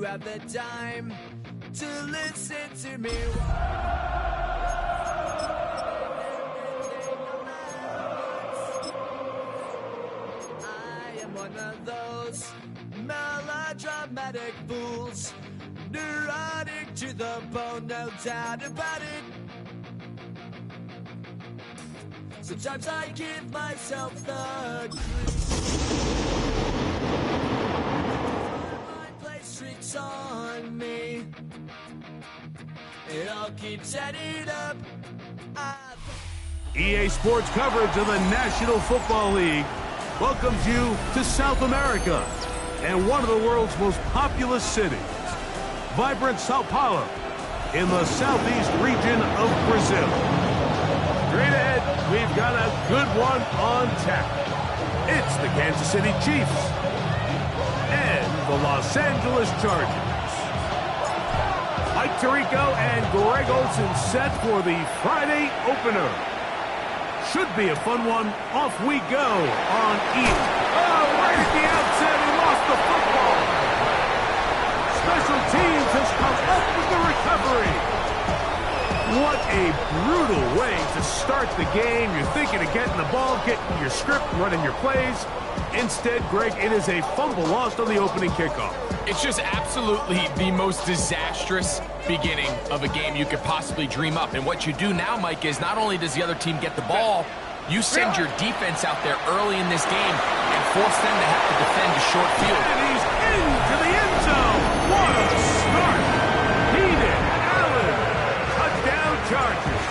have the time to listen to me. I am one of those melodramatic fools, neurotic to the bone, no doubt about it. Sometimes I give myself the my place tricks on me. It all keeps adding up. EA Sports coverage of the National Football League welcomes you to South America and one of the world's most populous cities, vibrant Sao Paulo in the southeast region of Brazil. Straight ahead, we've got a good one on tap. It's the Kansas City Chiefs and the Los Angeles Chargers. Mike Tirico and Greg Olsen set for the Friday opener. Should be a fun one. Off we go on E. Oh, right at the outset, he lost the football. Special teams has come up with the recovery. What a brutal way to start the game. You're thinking of getting the ball, getting your script, running your plays. Instead, Greg, it is a fumble lost on the opening kickoff. It's just absolutely the most disastrous beginning of a game you could possibly dream up. And what you do now, Mike, is not only does the other team get the ball, you send your defense out there early in this game and force them to have to defend a short field. And he's into the end zone. What a start. Keenan Allen. Touchdown Chargers.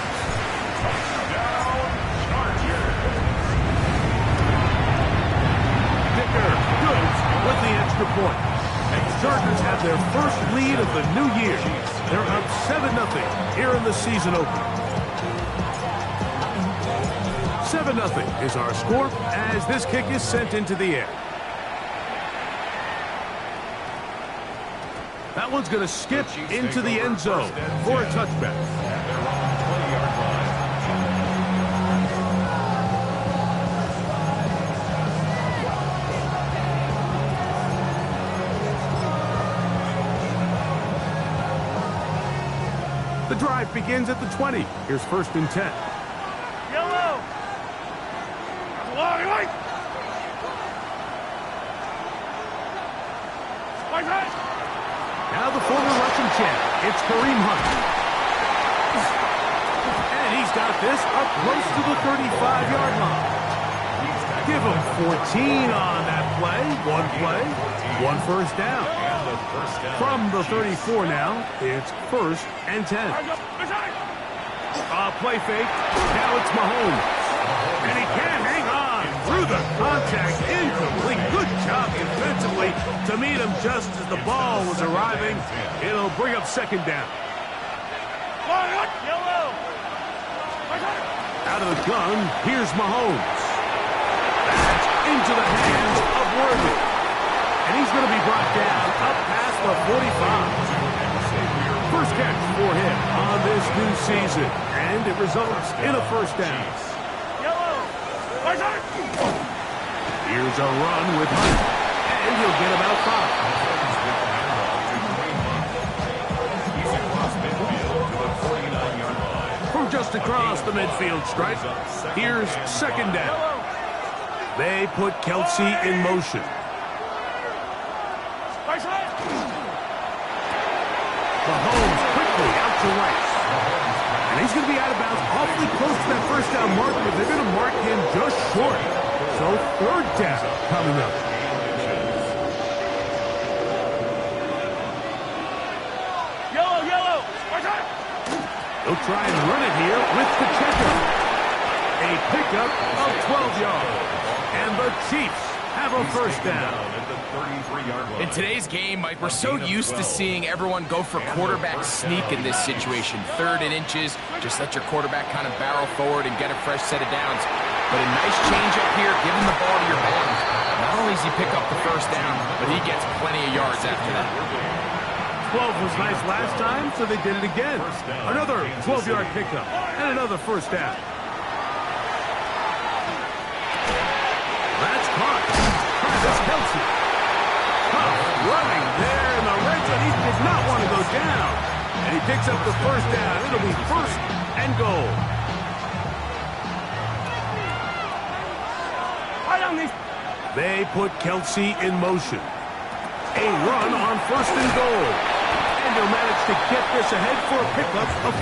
Dicker goods with the extra point. And the Chargers have their first lead of the new year. They're up 7-0 here in the season opener. 7-0 is our score as this kick is sent into the air. That one's going to skip into the end zone for a touchback. The drive begins at the 20. Here's 1st and 10. Yellow! Now the former Russian champ, it's Kareem Hunt. And he's got this up close to the 35-yard line. Give him 14 on that play. One first down. From the 34 now, it's 1st and 10. Play fake. Now it's Mahomes. And he can hang on through the contact. Incomplete. Good job defensively to meet him just as the ball was arriving. It'll bring up 2nd down. Out of the gun, here's Mahomes. That's into the hands of Worthy. And he's going to be brought down up past the 45. First catch for him on this new season. And it results in a 1st down. Here's a run with Hunt. And he'll get about 5. From just across the midfield stripe, here's 2nd down. They put Kelsey in motion. Mahomes quickly out to right. And he's going to be out of bounds awfully close to that 1st down mark, but they're going to mark him just short. So 3rd down coming up. Yellow! They'll try and run it here with Pacheco. A pickup of 12 yards. And the Chiefs have a 1st down. In today's game, Mike, we're so used to seeing everyone go for quarterback sneak in this situation. 3rd and inches, just let your quarterback kind of barrel forward and get a fresh set of downs. But a nice change up here, giving the ball to your man. Not only does he pick up the 1st down, but he gets plenty of yards after that. 12 was nice last time, so they did it again. Another 12-yard pickup and another 1st down. That's caught. Travis Kelsey. Running there in the red zone. He's does not want to go down. And he picks up the first down. It'll be first and goal. They put Kelsey in motion. A run on first and goal. And he'll manage to get this ahead for a pickup of 5.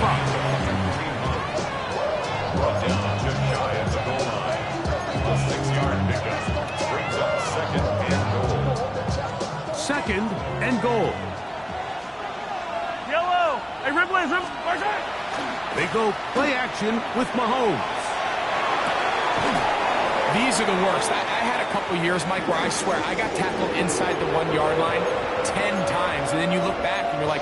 Brought down just shy of the goal line. A 6-yard pickup brings up second and goal. Second and goal. Yellow. Hey, Ripley, They go play action with Mahomes. These are the worst. I had a couple years, Mike, where I swear I got tackled inside the 1-yard line 10 times, and then you look back and you're like,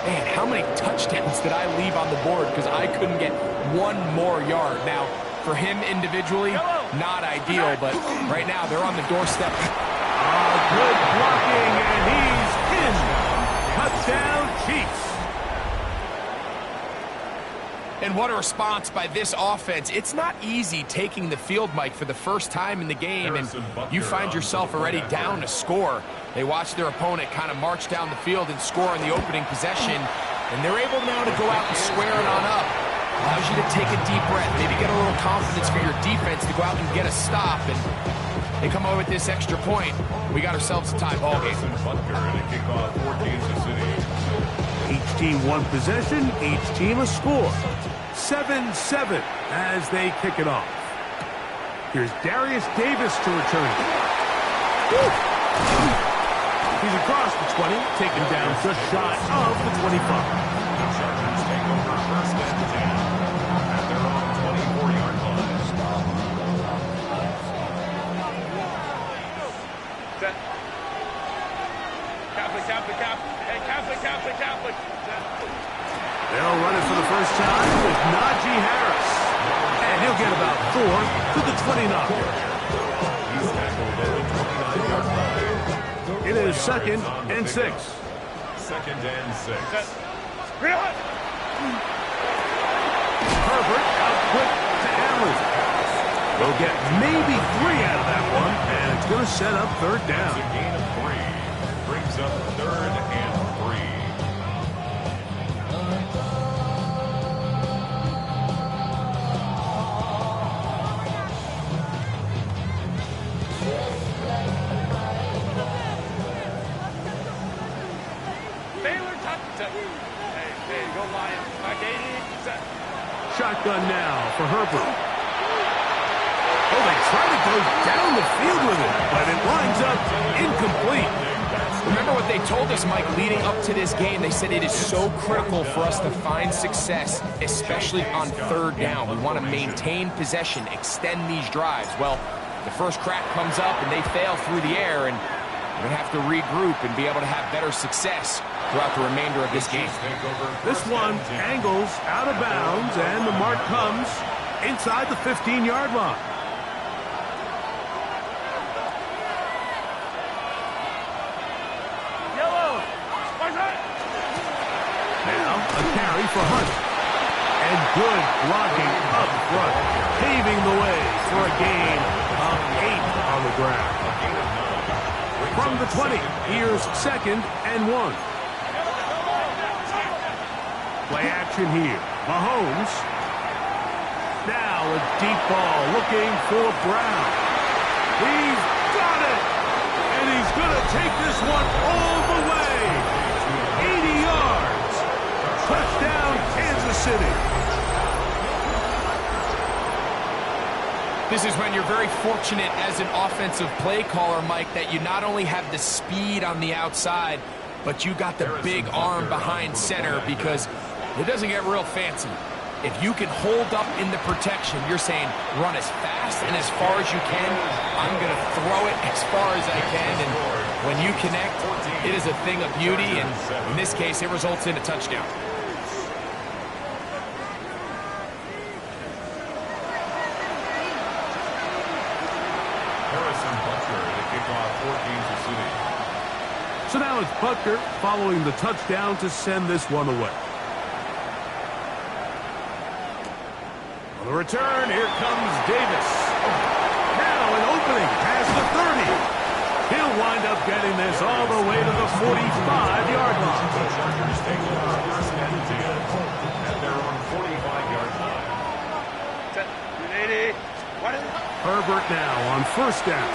man, how many touchdowns did I leave on the board because I couldn't get one more yard? Now, for him individually, not ideal, but right now they're on the doorstep. Good blocking, and he's in. Touchdown, Chiefs. And what a response by this offense. It's not easy taking the field, Mike, for the first time in the game, and you find yourself already down a score. They watch their opponent kind of march down the field and score on the opening possession, and they're able now to go out and square it on up. Allows you to take a deep breath, maybe get a little confidence for your defense to go out and get a stop, and they come over with this extra point. We got ourselves a tie ball game. Each team one possession, each team a score. 7-7 as they kick it off. Here's Darius Davis to return it. He's across the 20, taken down just shy of the 25. The Chargers take over first and 10 at their own 24-yard line. Set. Catholic. They'll run it for the first time with Najee Harris. And he'll get about 4 to the 29. He's tackled at the 29-yard line. It is second and 6. Second and 6. Herbert out quick to Allen. They'll get maybe 3 out of that one, and it's going to set up third down. It's a gain of 3. Brings up third and 3. Shotgun now for Herbert. Oh, they try to go down the field with it, but it winds up incomplete. Remember what they told us, Mike, leading up to this game? They said it is so critical for us to find success, especially on third down. We want to maintain possession, extend these drives. Well, the first crack comes up and they fail through the air, and we're going to have to regroup and be able to have better success throughout the remainder of this game. This one angles out of bounds, and the mark comes inside the 15-yard line. Now a carry for Hunt. And good blocking up front, paving the way for a gain of 8 on the ground. From the 20, here's second and 1. Play action here. Mahomes. Now a deep ball looking for Brown. He's got it! And he's going to take this one all the way. 80 yards. Touchdown, Kansas City. This is when you're very fortunate as an offensive play caller, Mike, that you not only have the speed on the outside, but you got the big arm behind center, because it doesn't get real fancy. If you can hold up in the protection, you're saying run as fast and as far as you can. I'm going to throw it as far as I can. And when you connect, it is a thing of beauty. And in this case, it results in a touchdown. So now it's Butker following the touchdown to send this one away. On the return, here comes Davis. Now an opening past the 30. He'll wind up getting this all the way to the 45-yard line. The Chargers take over first and 10 at their own 45-yard line. Herbert now on first down.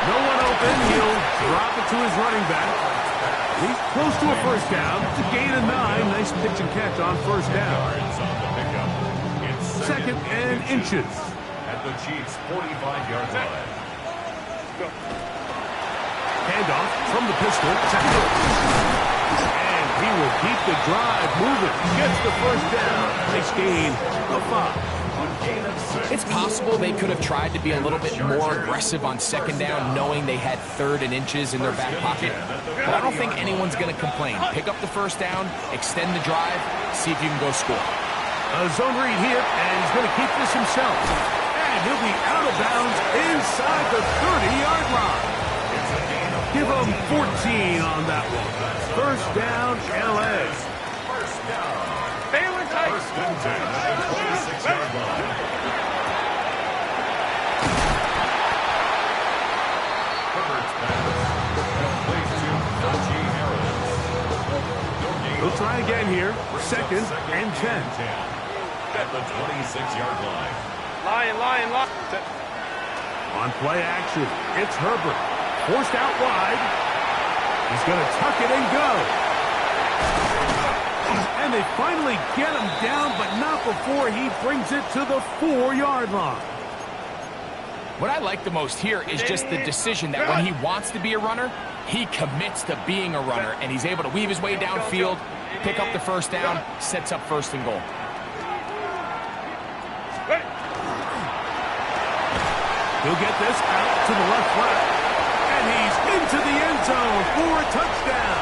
No one open. He'll drop it to his running back. He's close to a first down. It's a gain of 9. Nice pitch and catch on first down. Yards on the pickup. It's Second and inches. at the Chiefs' 45-yard line. Handoff from the pistol. And he will keep the drive moving. Gets the first down. Nice gain of 5. It's possible they could have tried to be a little bit more aggressive on second down, knowing they had third and inches in their back pocket. But I don't think anyone's going to complain. Pick up the first down, extend the drive, see if you can go score. A zone read here, and he's going to keep this himself. And he'll be out of bounds inside the 30-yard line. Give him 14 on that one. First down, L.A. First down. First and 10 at the 26-yard line. Herbert's pass complete to Najee Harris. We'll try again here. Second and 10. At the 26-yard line. Lion. On play action, it's Herbert. Forced out wide. He's going to tuck it and go. And they finally get him down, but not before he brings it to the 4-yard line. What I like the most here is just the decision that when he wants to be a runner, he commits to being a runner, and he's able to weave his way downfield, pick up the first down, sets up first and goal. He'll get this out to the left flat, and he's into the end zone for a touchdown.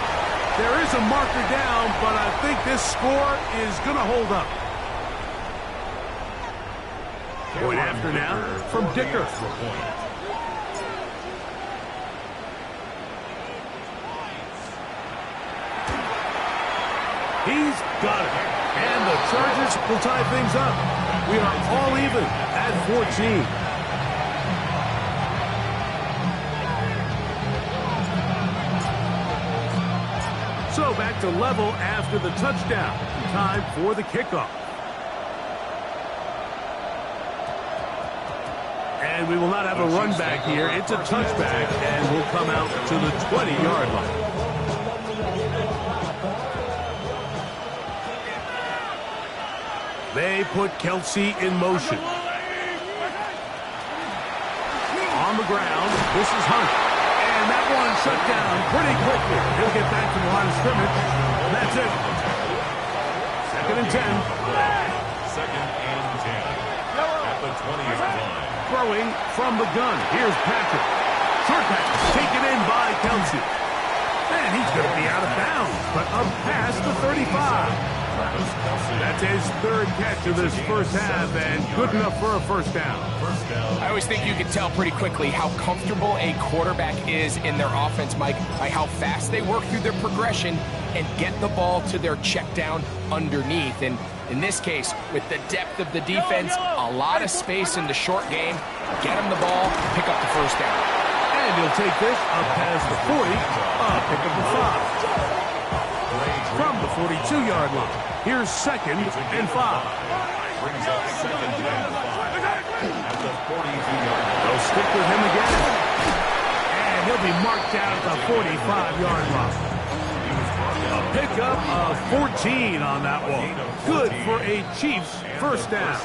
There is a marker down, but I think this score is going to hold up. Point after now from Dicker. He's got it. And the Chargers will tie things up. We are all even at 14. So back to level after the touchdown. Time for the kickoff. And we will not have a run back here. It's a touchback, and we'll come out to the 20-yard line. They put Kelsey in motion. On the ground, this is Hunt. And that one shut down pretty quickly. He'll get back to the line of scrimmage. And that's it. Second and 10. Second and 10 at the 20-yard line. Throwing from the gun. Here's Patrick. Short pass taken in by Kelsey. And he's going to be out of bounds, but up past the 35. That's his third catch of this first half, and good enough for a first down. I always think you can tell pretty quickly how comfortable a quarterback is in their offense, Mike, by how fast they work through their progression and get the ball to their check down underneath. And in this case, with the depth of the defense, a lot of space in the short game, get him the ball, pick up the first down. And he'll take this up past the 40, pick up the 5. From the 42-yard line. Here's second and 5. Brings up second and 5 at the 42-yard line. They'll stick with him again. And he'll be marked down at the 45-yard line. A pickup of 14 on that one. Good for a Chiefs first down.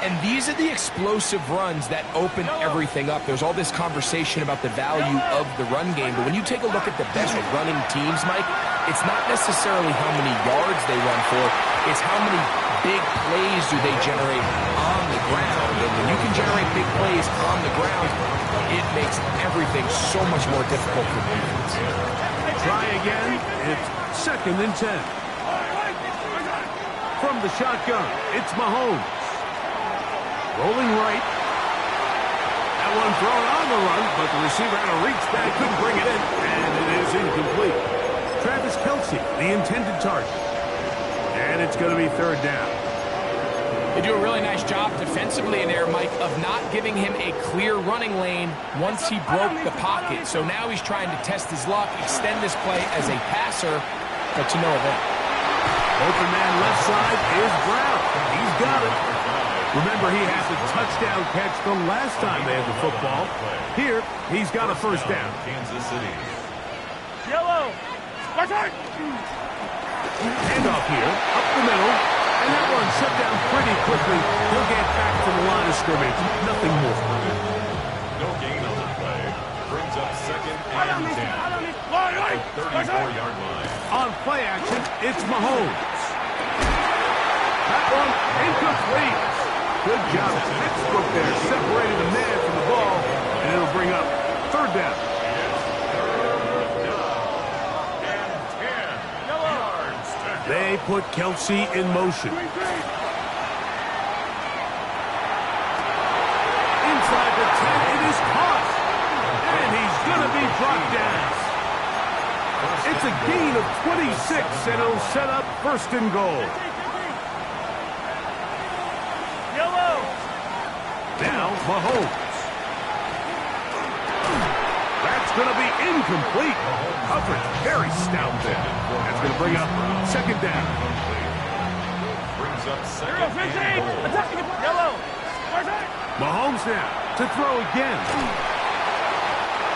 And these are the explosive runs that open everything up. There's all this conversation about the value of the run game, but when you take a look at the best running teams, Mike, it's not necessarily how many yards they run for, it's how many big plays do they generate on the ground. And when you can generate big plays on the ground, it makes everything so much more difficult for defense. Try again. It's second and 10. From the shotgun, it's Mahomes. Rolling right. That one thrown on the run, but the receiver had a reach back, couldn't bring it in, and it is incomplete. Travis Kelsey, the intended target. And it's going to be third down. They do a really nice job defensively in there, Mike, of not giving him a clear running lane once he broke the pocket. So now he's trying to test his luck, extend this play as a passer, but to no avail. Open man left side is Brown. He's got it. Remember, he had the touchdown catch the last time they had the football. Here, he's got a first down. Kansas City. Yellow. Handoff here, up the middle, and that one shut down pretty quickly. He'll get back to the line of scrimmage, nothing more. No gain on the play. Brings up second and 10. 34-yard line. On play action, it's Mahomes. That one incomplete. Good job. Pittsburgh there separated the man from the ball, and it'll bring up third down. They put Kelsey in motion. Inside the 10, it is caught. And he's going to be brought down. It's a gain of 26, and it'll set up first and goal. Yellow. Now, Mahomes. That's going to be incomplete. Coverage very stout there. That's going to bring up second down. Brings up second and goal. Yellow. Mahomes now to throw again.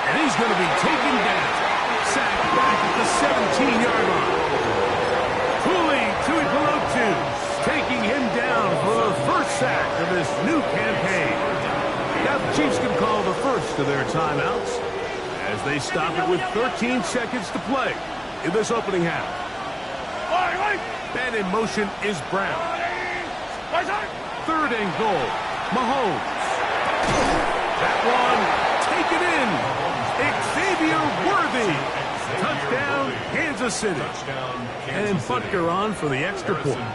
And he's going to be taken down. Sacked back at the 17-yard line. Tuli Tuipulotu taking him down for the first sack of this new campaign. Now the Chiefs can call the first of their timeouts as they stop it with 13 seconds to play in this opening half. And in motion is Brown. Third and goal. Mahomes. That one taken in. Xavier Worthy. Touchdown, Kansas City. And Butker on for the extra point.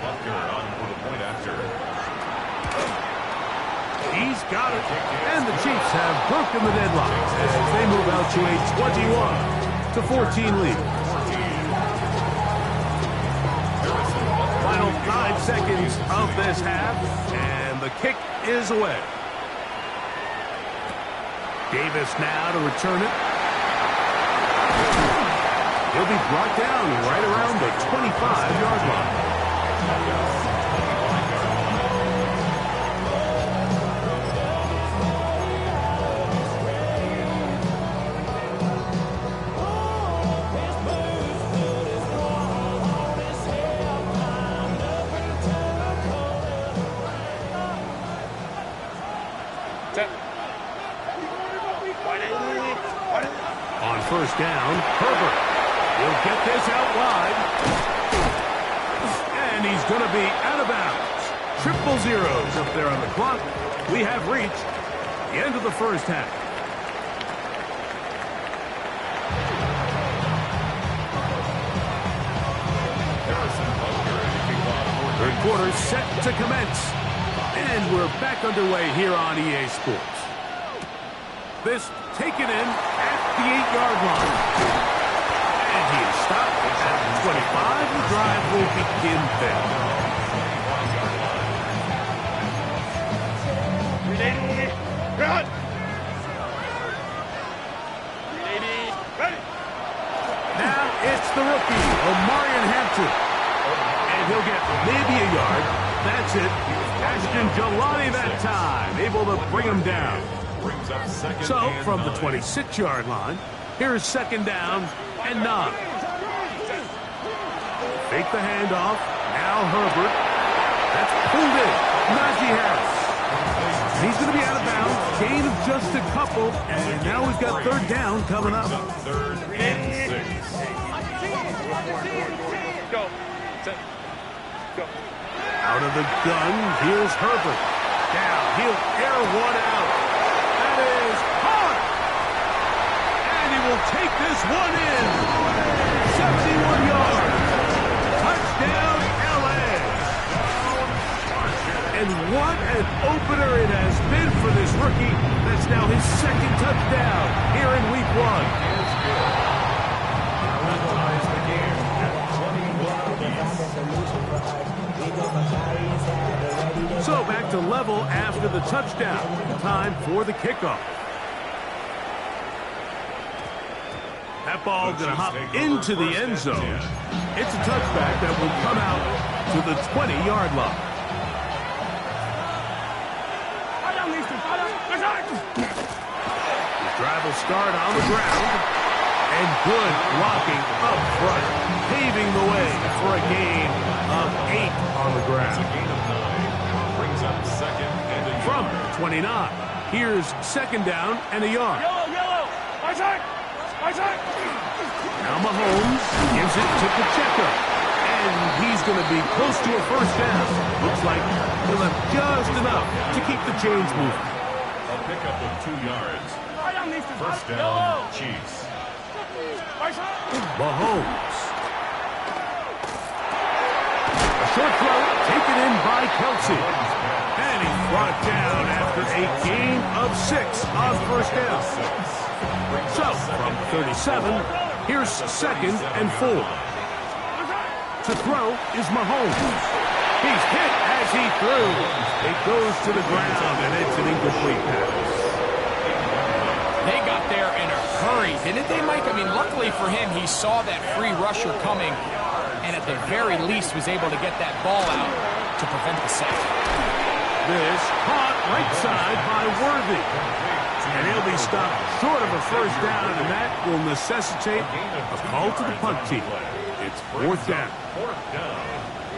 He's got it. And the Chiefs have broken the deadlock as they move out to a 21-14 lead. Final 9 seconds of this half, and the kick is away. Davis now to return it. He'll be brought down right around the 25-yard line. On first down, Herbert. He'll get this out wide. And he's going to be out of bounds. Triple zeros up there on the clock. We have reached the end of the first half. Third quarter set to commence. And we're back underway here on EA Sports. This taken in at the 8-yard line. And he is stopped at the 25. The drive will begin then. Now it's the rookie, Omarion Hampton. And he'll get maybe a yard. That's it. Ashton Jelani that time, able to bring him down. So, from the 26-yard line, here's second down and 9. Fake the handoff. Now Herbert. That's pulled in. Najee Harris. He's going to be out of bounds. Gain of just a couple. And now we've got third down coming up. Third and 6. Go. Go. Out of the gun, here's Herbert. Now he'll air one out. That is caught. And he will take this one in. 71 yards. Touchdown, LA. And what an opener it has been for this rookie. That's now his second touchdown here in week 1. That ties the game at 21 apiece. So back to level after the touchdown. Time for the kickoff. That ball going to hop into the end zone. It's a touchback that will come out to the 20-yard line. The drive will start on the ground. And good blocking up front, paving the way for a gain of 8 on the ground. It's a gain of 9. Brings up second and a yard. From 29, here's second down and a yard. Yellow. My side. Now Mahomes gives it to Pacheco. And he's going to be close to a first down. Looks like he'll have just enough to keep the chains moving. A pickup of 2 yards. First down, Chiefs. Mahomes. A short throw taken in by Kelsey. And he's brought down after a gain of 6 on first down. So, from 37, here's second and 4. To throw is Mahomes. He's hit as he threw. It goes to the ground, and it's an incomplete pass. They got there in a hurry, didn't they, Mike? I mean, luckily for him, he saw that free rusher coming, and at the very least was able to get that ball out to prevent the sack. This caught right side by Worthy. And he'll be stopped short of a first down, and that will necessitate a call to the punt team. It's fourth down.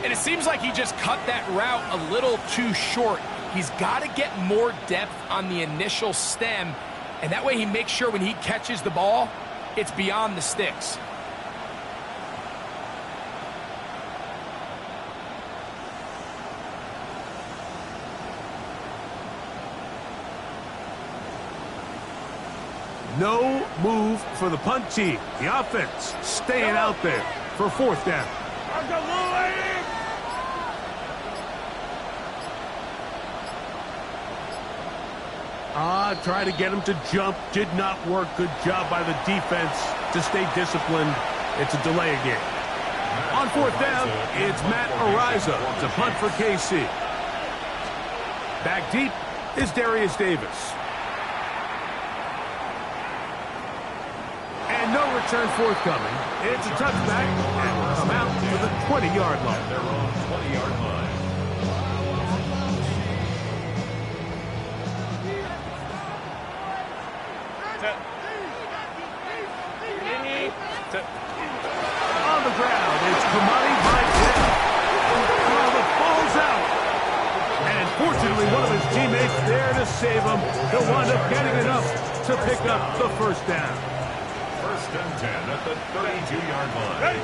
And it seems like he just cut that route a little too short. He's got to get more depth on the initial stem, and that way he makes sure when he catches the ball, it's beyond the sticks. No move for the punt team. The offense staying out there for fourth down. Try to get him to jump. Did not work. Good job by the defense to stay disciplined. It's a delay again. On fourth down, it's Matt Ariza to punt for KC. Back deep is Darius Davis. And no return forthcoming. It's a touchback and will come out to the 20-yard line. They're on 20-yard line. On the ground, it's Kamani by 10. Well, the ball's out. And fortunately, one of his teammates there to save him. He'll wind up getting enough to pick up the first down. First and 10 at the 32-yard line.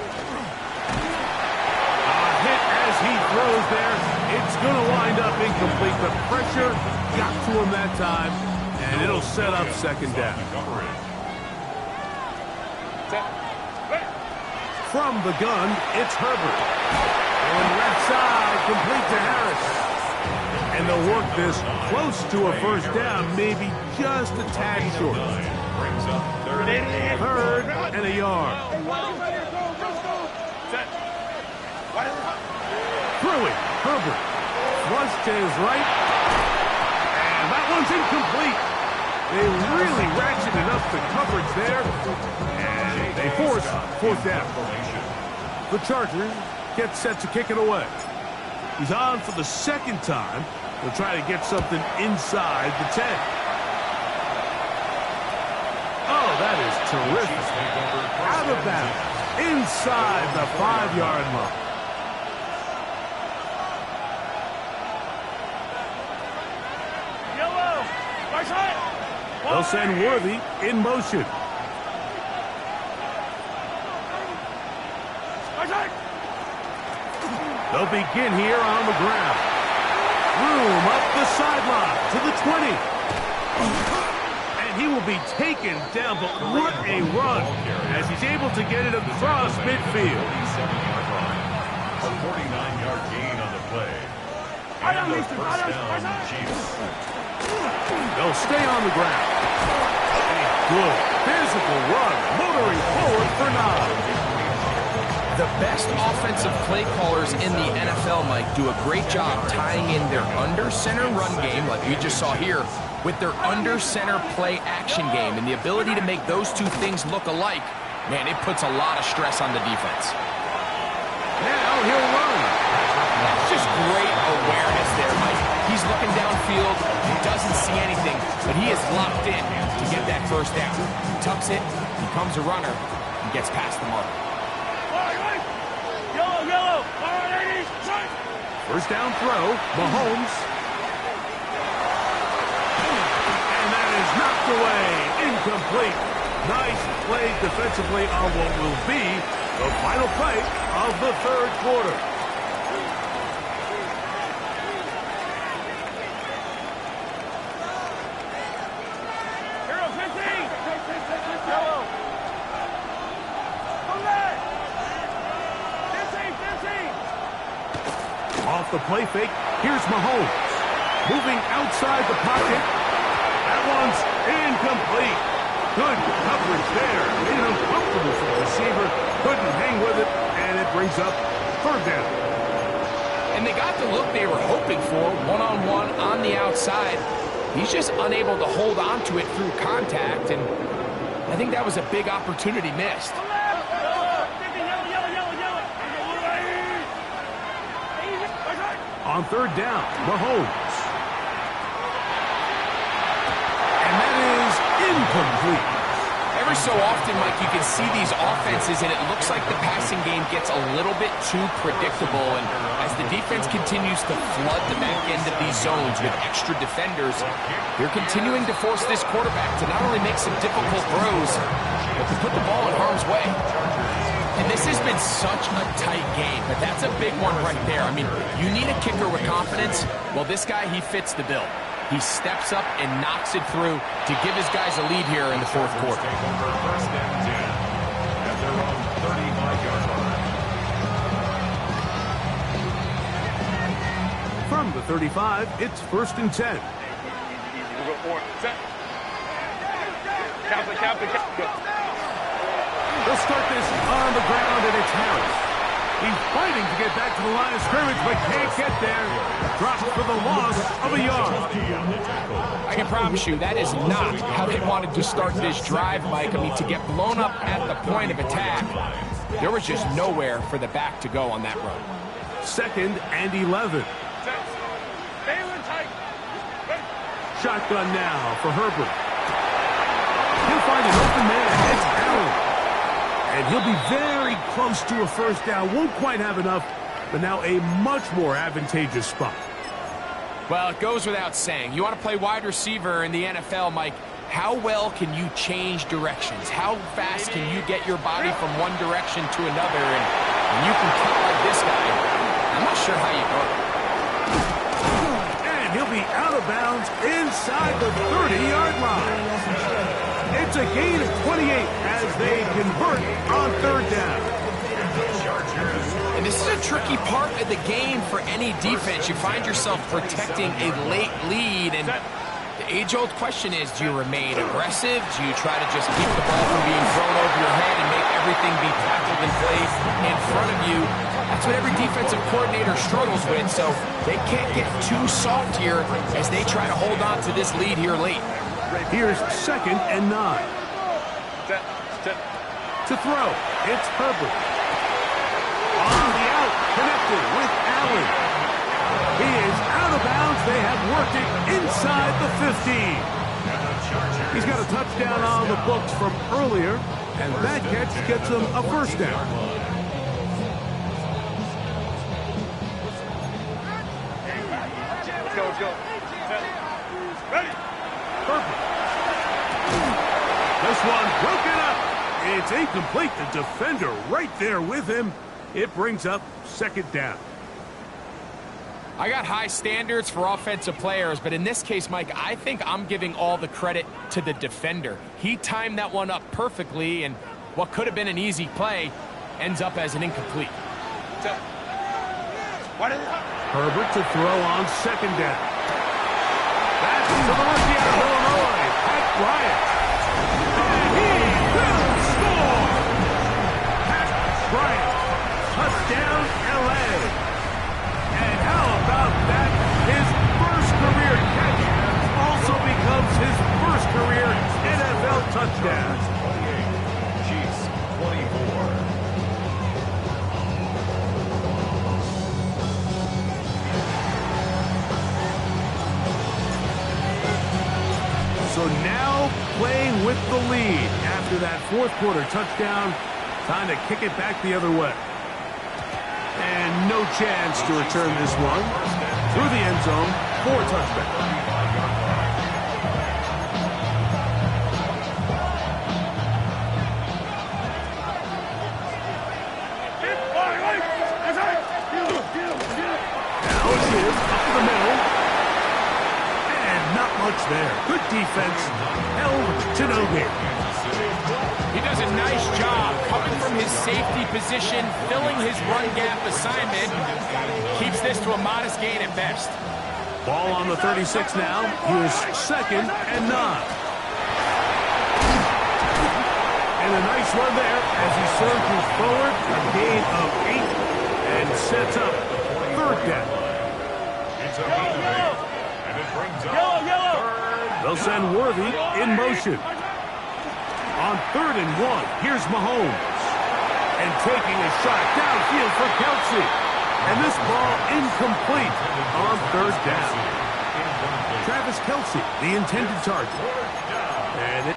Hit as he throws there. It's going to wind up incomplete. The pressure got to him that time, and it'll set up second down. From the gun, it's Herbert. And left side, complete to Harris. And they'll work this close to a first down, maybe just a tad short. Brings up Third and a yard. Through it, Herbert. Flush to his right. And that one's incomplete. They really ratcheted up the coverage there. And they force fourth down. The Chargers get set to kick it away. He's on for the second time. They'll try to get something inside the 10. Oh, that is terrific. Out of bounds. Inside the 5-yard line. They'll send Worthy in motion. They'll begin here on the ground. Room up the sideline to the 20. And he will be taken down, but what a run as he's able to get it across midfield. 47-yard line. A 49-yard gain on the play. And a first down, Chiefs. They'll stay on the ground. A good physical run, motoring forward for 9. The best offensive play callers in the NFL, Mike, do a great job tying in their under-center run game, like we just saw here, with their under-center play action game. And the ability to make those two things look alike, man, it puts a lot of stress on the defense. Now he'll run. That's just great awareness there, Mike. He's looking downfield, he doesn't see anything, but he is locked in to get that first down. He tucks it, becomes a runner, and gets past the mark. Yellow. First down throw, Mahomes. And that is knocked away, incomplete. Nice play defensively on what will be the final play of the third quarter. Off the play fake, here's Mahomes. Moving outside the pocket. That one's incomplete. Good coverage there. Made it uncomfortable for the receiver. Couldn't hang with it, and it brings up third down. And they got the look they were hoping for, one-on-one on the outside. He's just unable to hold on to it through contact, and I think that was a big opportunity missed. On third down, Mahomes. And that is incomplete. Every so often, Mike, you can see these offenses, and it looks like the passing game gets a little bit too predictable. And as the defense continues to flood the back end of these zones with extra defenders, they're continuing to force this quarterback to not only make some difficult throws, but to put the ball in harm's way. And this has been such a tight game, but that's a big one right there. I mean, you need a kicker with confidence. Well, this guy, he fits the bill. He steps up and knocks it through to give his guys a lead here in the fourth quarter. First and 10 at their own 35-yard line. From the 35, it's first and 10. They'll start this on the ground, and it's Harris. He's fighting to get back to the line of scrimmage, but can't get there. Drops for the loss of a yard. I can promise you that is not how they wanted to start this drive, Mike. I mean, to get blown up at the point of attack, there was just nowhere for the back to go on that run. Second and 11. Shotgun now for Herbert. He'll find an open man. It's Allen. And he'll be very close to a first down. Won't quite have enough, but now a much more advantageous spot. Well, it goes without saying. You want to play wide receiver in the NFL, Mike, how well can you change directions? How fast can you get your body from one direction to another? And when you can cut like this guy, I'm not sure how you go. And he'll be out of bounds inside the 30-yard line. It's a gain of 28 as they convert on third down. And this is a tricky part of the game for any defense. You find yourself protecting a late lead, and the age-old question is, do you remain aggressive? Do you try to just keep the ball from being thrown over your head and make everything be tackled and played in front of you? That's what every defensive coordinator struggles with, so they can't get too soft here as they try to hold on to this lead here late. Here's second and 9. To throw, it's Herbert. On the out, connected with Allen. He is out of bounds. They have worked it inside the 15. He's got a touchdown on the books from earlier, and that catch gets him a first down. Let's go. Ready. Perfect. This one broken up. It's incomplete. The defender right there with him. It brings up second down. I got high standards for offensive players, but in this case, Mike, I think I'm giving all the credit to the defender. He timed that one up perfectly, and what could have been an easy play ends up as an incomplete. Herbert to throw on second down. That's to the rookie out of Illinois, Pat Bryant. And he will score! Pat Bryant playing with the lead after that fourth quarter touchdown. Time to kick it back the other way. And no chance to return this one through the end zone for a touchback. Up the middle. And not much there. Good defense. Held to no gain. He does a nice job coming from his safety position, filling his run gap assignment. Keeps this to a modest gain at best. Ball on the 36 now. Here's 2nd and 9. And a nice run there as he surges forward. A gain of 8 and sets up 3rd down. And it brings up They'll send Worthy in motion. On 3rd and 1, here's Mahomes. And taking a shot downfield for Kelsey. And this ball incomplete on 3rd down. Travis Kelsey, the intended target. And it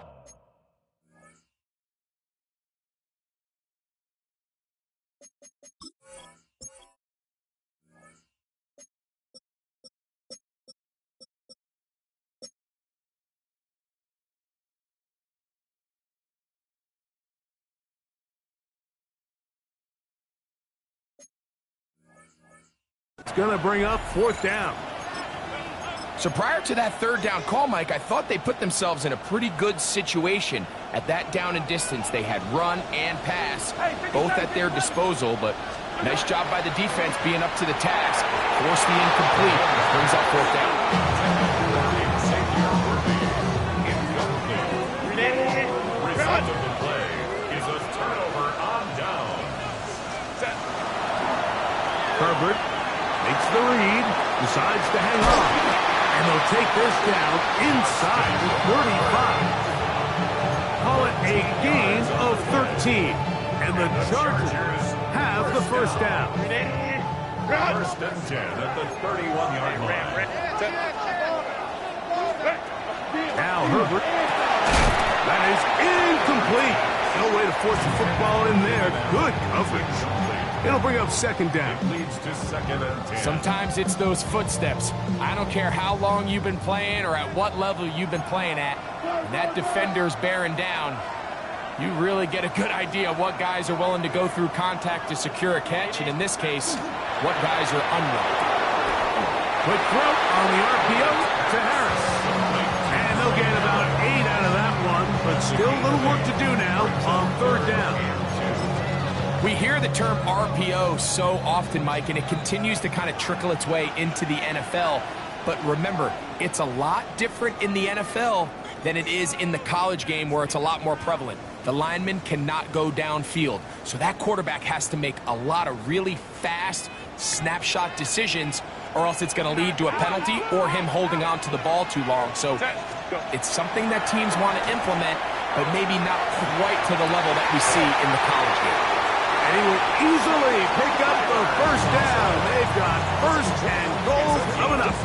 It's going to bring up 4th down. So prior to that 3rd down call, Mike, I thought they put themselves in a pretty good situation. At that down and distance, they had run and pass, both at their disposal, but nice job by the defense being up to the task. Forced the incomplete, brings up 4th down. Result of the play is a turnover on down. Herbert makes the read, decides to hang on, and they'll take this down inside the 35. Call it a gain of 13, and the Chargers have the 1st down. 1st and 10 at the 31-yard line. Now Herbert. That is incomplete. No way to force the football in there. Good coverage. It'll bring up 2nd down. Leads to 2nd and 10. Sometimes it's those footsteps. I don't care how long you've been playing or at what level you've been playing at. When that defender's bearing down, you really get a good idea of what guys are willing to go through contact to secure a catch, and in this case, what guys are unwilling. Quick throw on the RPO to Harris. And they'll gain about 8 out of that one, but still a little work to do now on 3rd down. We hear the term RPO so often, Mike, and it continues to kind of trickle its way into the NFL. But remember, it's a lot different in the NFL than it is in the college game where it's a lot more prevalent. The lineman cannot go downfield, so that quarterback has to make a lot of really fast snapshot decisions, or else it's going to lead to a penalty or him holding on to the ball too long. So it's something that teams want to implement, but maybe not quite to the level that we see in the college game. And he will easily pick up the 1st down. They've got 1st and goal coming up.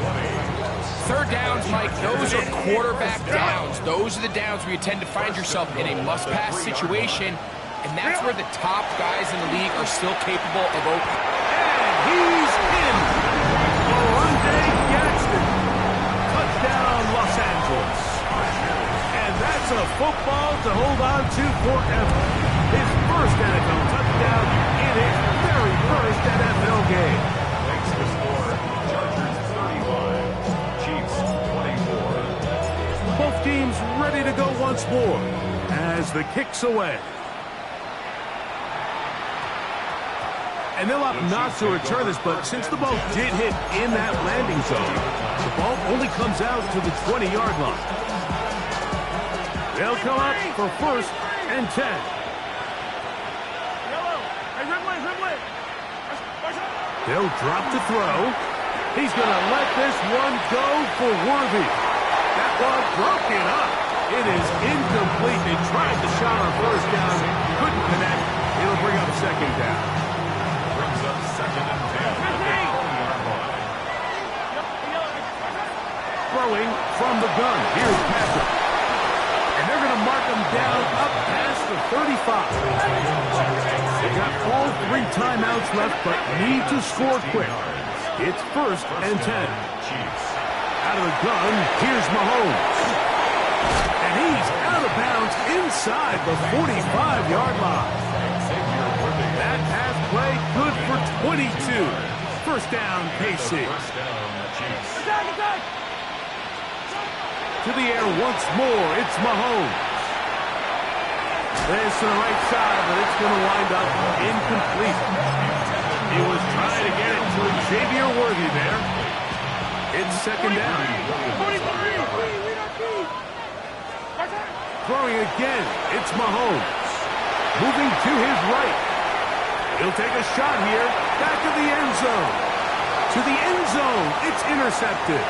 3rd downs, Mike, those are quarterback downs. Those are the downs where you tend to find yourself in a must-pass situation, and that's where the top guys in the league are still capable of opening. And he's in. Orlando Gadsden. Touchdown, Los Angeles. And that's a football to hold on to forever. His 1st NFL touchdown in his very 1st NFL game. Makes the score Chargers 31, Chiefs 24. Both teams ready to go once more as the kick's away. And they'll opt not to return this, but since the ball did hit in that landing zone, the ball only comes out to the 20-yard line. They'll come up for 1st and 10. They'll drop to throw. He's going to let this one go for Worthy. That one broken up. It is incomplete. They tried the shot on 1st down. Couldn't connect. It'll bring up 2nd down. Brings up 2nd and 10 at the 20-yard line. Throwing from the gun. Here's Patrick. And they're going to mark him down up past the 35. They got all 3 timeouts left, but need to score quick. It's 1st and 10. Out of the gun, here's Mahomes. And he's out of bounds inside the 45-yard line. That pass play good for 22. First down, KC. To the air once more, it's Mahomes. This to the right side, but it's going to wind up incomplete. He was trying to get it to Xavier Worthy there. It's 2nd down. Throwing again, it's Mahomes. Moving to his right. He'll take a shot here. Back to the end zone. To the end zone. It's intercepted.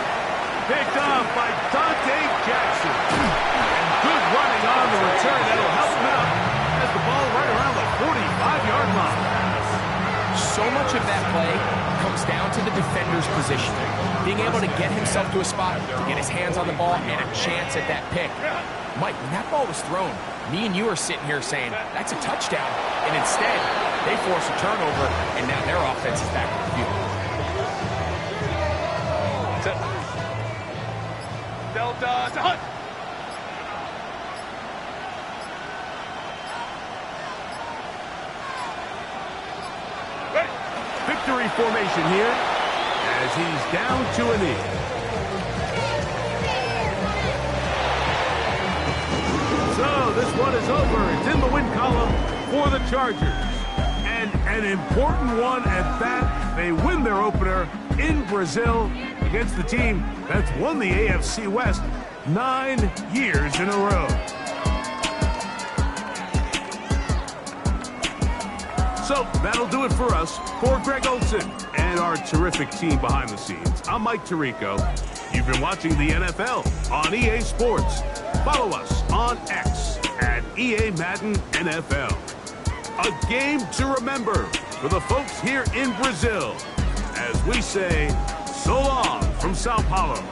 Picked off by Dante Jackson. And good running on the return. That'll help him out. Has the ball right around the 45-yard line. So much of that play comes down to the defender's position. Being able to get himself to a spot, to get his hands on the ball, and a chance at that pick. Mike, when that ball was thrown, me and you are sitting here saying, that's a touchdown. And instead, they force a turnover, and now their offense is back in the field. Delta to Hunt. Victory formation here as he's down to a knee. So this one is over. It's in the win column for the Chargers. And an important one at that. They win their opener in Brazil against the team that's won the AFC West 9 years in a row. So that'll do it for us. For Greg Olson and our terrific team behind the scenes, I'm Mike Tirico. You've been watching the NFL on EA Sports. Follow us on X at EA Madden NFL. A game to remember for the folks here in Brazil as we say so long from Sao Paulo.